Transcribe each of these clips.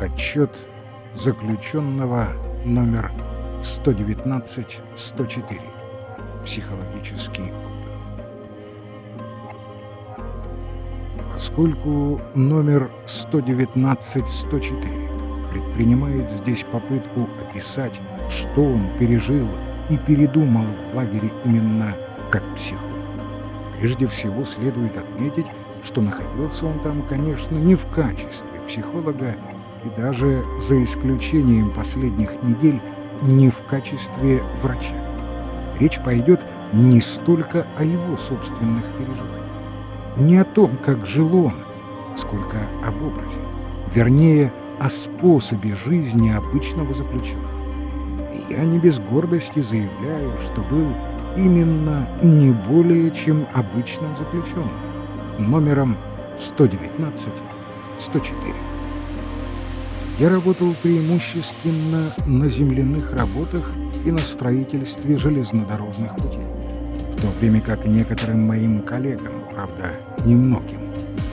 Отчет заключенного номер 119-104. Психологический опыт. Поскольку номер 119-104 предпринимает здесь попытку описать, что он пережил и передумал в лагере именно как психолог, прежде всего следует отметить, что находился он там, конечно, не в качестве психолога и даже, за исключением последних недель, не в качестве врача. Речь пойдет не столько о его собственных переживаниях, не о том, как жил он, сколько об образе, вернее, о способе жизни обычного заключенного. И я не без гордости заявляю, что был именно не более чем обычным заключенным, номером 119-104. Я работал преимущественно на земляных работах и на строительстве железнодорожных путей, в то время как некоторым моим коллегам, правда, немногим,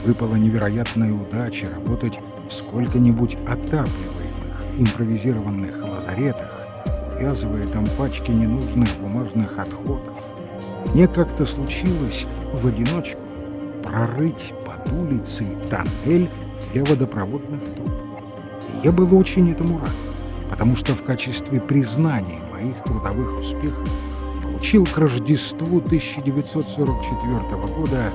выпала невероятная удача работать в сколько-нибудь отапливаемых импровизированных лазаретах, увязывая там пачки ненужных бумажных отходов. Мне как-то случилось в одиночку прорыть под улицей тоннель для водопроводных труб. И я был очень этому рад, потому что в качестве признания моих трудовых успехов получил к Рождеству 1944 года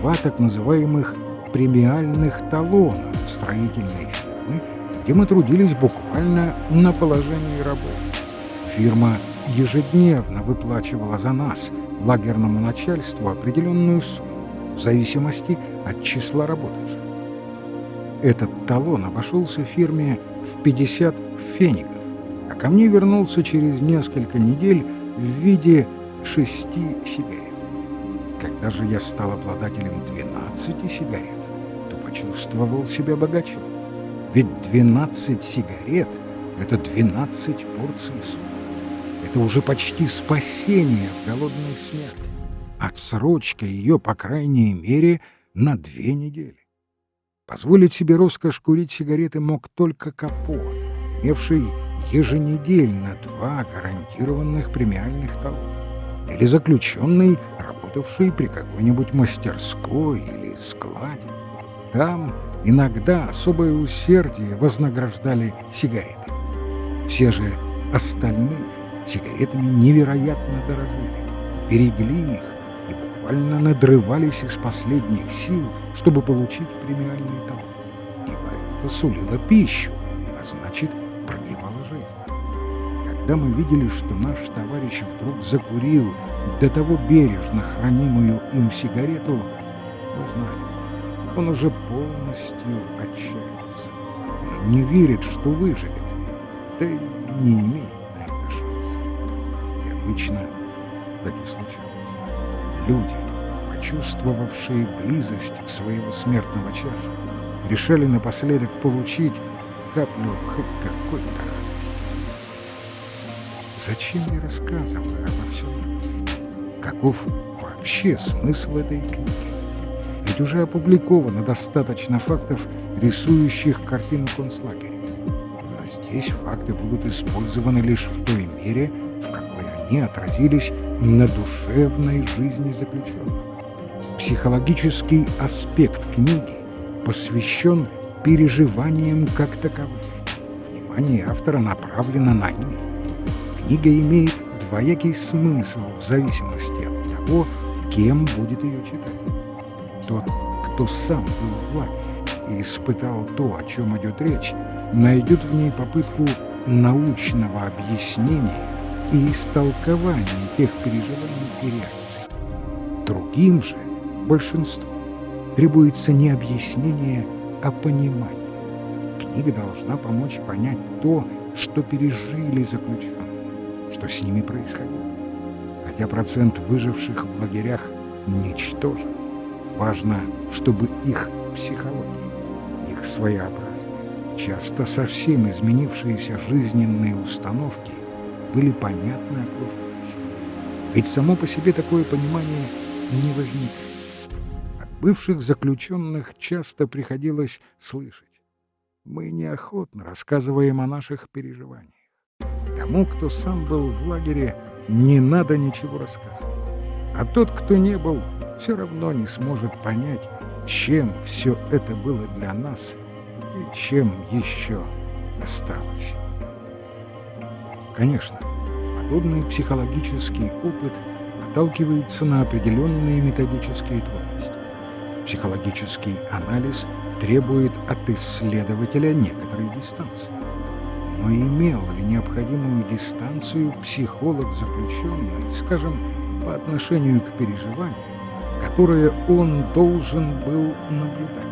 2 так называемых премиальных талона от строительной фирмы, где мы трудились буквально на положении рабов. Фирма ежедневно выплачивала за нас, лагерному начальству, определенную сумму в зависимости от числа работавших. Этот талон обошелся фирме в 50 фенигов, а ко мне вернулся через несколько недель в виде 6 сигарет. Когда же я стал обладателем 12 сигарет, то почувствовал себя богачом. Ведь 12 сигарет — это 12 порций супа. Это уже почти спасение от голодной смерти. Отсрочка ее, по крайней мере, на 2 недели. Позволить себе роскошь курить сигареты мог только Капо, имевший еженедельно 2 гарантированных премиальных талона, или заключенный, работавший при какой-нибудь мастерской или складе. Там иногда особое усердие вознаграждали сигареты. Все же остальные сигаретами невероятно дорожили, берегли их и буквально надрывались из последних сил, чтобы получить премиальный талон. Ибо это сулило пищу, а значит, продлевало жизнь. Когда мы видели, что наш товарищ вдруг закурил до того бережно хранимую им сигарету, мы знали, он уже полностью отчаялся. Он не верит, что выживет, да и не имеет на это шанса. И обычно так и случалось. Люди, почувствовавшие близость своего смертного часа, решали напоследок получить каплю хоть какой-то радости. Зачем я рассказываю обо всем этом? Каков вообще смысл этой книги? Ведь уже опубликовано достаточно фактов, рисующих картину концлагеря. Но здесь факты будут использованы лишь в той мере, в какой они отразились на душевной жизни заключенного. Психологический аспект книги посвящен переживаниям как таковым. Внимание автора направлено на них. Книга имеет двоякий смысл в зависимости от того, кем будет ее читать. Тот, кто сам был в лагере и испытал то, о чем идет речь, найдет в ней попытку научного объяснения и истолкования тех переживаний и реакций. Другим же, большинству, требуется не объяснение, а понимание. Книга должна помочь понять то, что пережили заключенные, что с ними происходило. Хотя процент выживших в лагерях ничтожен, важно, чтобы их психология, их своеобразные, часто совсем изменившиеся жизненные установки были понятны окружающим. Ведь само по себе такое понимание не возникает. От бывших заключенных часто приходилось слышать: мы неохотно рассказываем о наших переживаниях. Тому, кто сам был в лагере, не надо ничего рассказывать. А тот, кто не был, все равно не сможет понять, чем все это было для нас и чем еще осталось. Конечно, подобный психологический опыт наталкивается на определенные методические трудности. Психологический анализ требует от исследователя некоторой дистанции. Но имел ли необходимую дистанцию психолог-заключенный, скажем, по отношению к переживанию, которое он должен был наблюдать?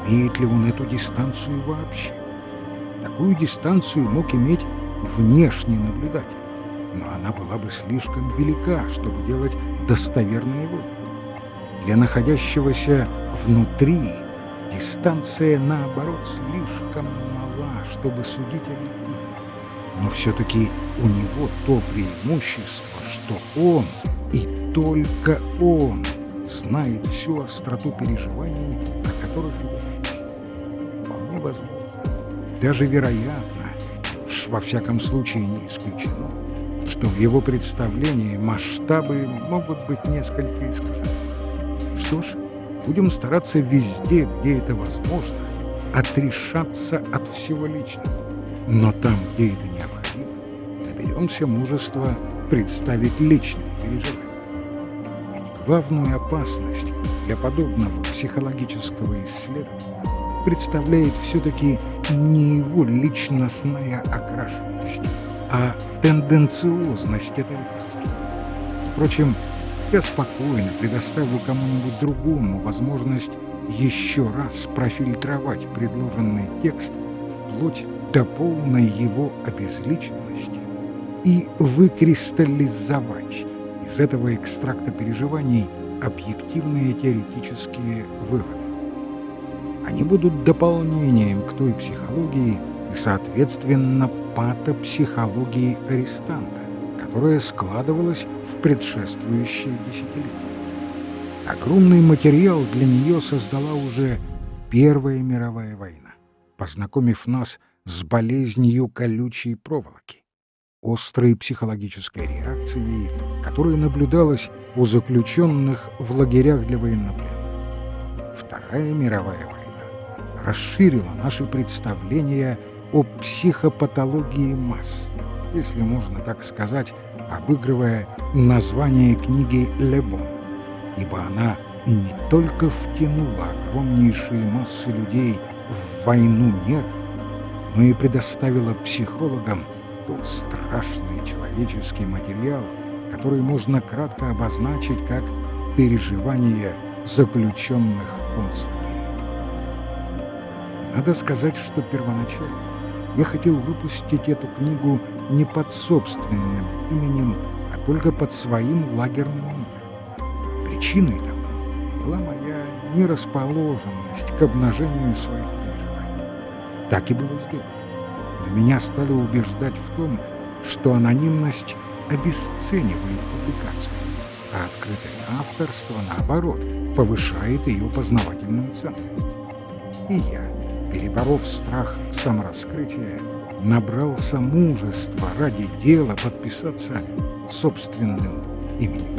Имеет ли он эту дистанцию вообще? Такую дистанцию мог иметь внешний наблюдатель, но она была бы слишком велика, чтобы делать достоверные выводы. Для находящегося внутри дистанция, наоборот, слишком мала, чтобы судить о любви. Но все-таки у него то преимущество, что он, и только он, знает всю остроту переживаний, о которых идет речь. Вполне возможно, даже вероятно, уж во всяком случае не исключено, что в его представлении масштабы могут быть несколько искажены. Что ж, будем стараться везде, где это возможно, отрешаться от всего личного. Но там, где это необходимо, наберемся мужества представить личные переживания. Ведь главную опасность для подобного психологического исследования представляет все-таки не его личностная окрашенность, а тенденциозность этой окраски. Впрочем, я спокойно предоставлю кому-нибудь другому возможность еще раз профильтровать предложенный текст вплоть до полной его обезличенности и выкристаллизовать из этого экстракта переживаний объективные теоретические выводы. Они будут дополнением к той психологии и, соответственно, патопсихологии арестанта, которая складывалась в предшествующие десятилетия. Огромный материал для нее создала уже Первая мировая война, познакомив нас с болезнью колючей проволоки, острой психологической реакцией, которая наблюдалась у заключенных в лагерях для военнопленных. Вторая мировая война расширила наши представления о психопатологии масс, если можно так сказать, обыгрывая название книги Лебона, ибо она не только втянула огромнейшие массы людей в войну нервов, но и предоставила психологам тот страшный человеческий материал, который можно кратко обозначить как переживание заключенных концлагерей. Надо сказать, что первоначально я хотел выпустить эту книгу не под собственным именем, а только под своим лагерным номером. Причиной тому была моя нерасположенность к обнажению своих переживаний. Так и было сделано. Но меня стали убеждать в том, что анонимность обесценивает публикацию, а открытое авторство, наоборот, повышает ее познавательную ценность. И я, переборов страх самораскрытия, набрался мужества ради дела подписаться собственным именем.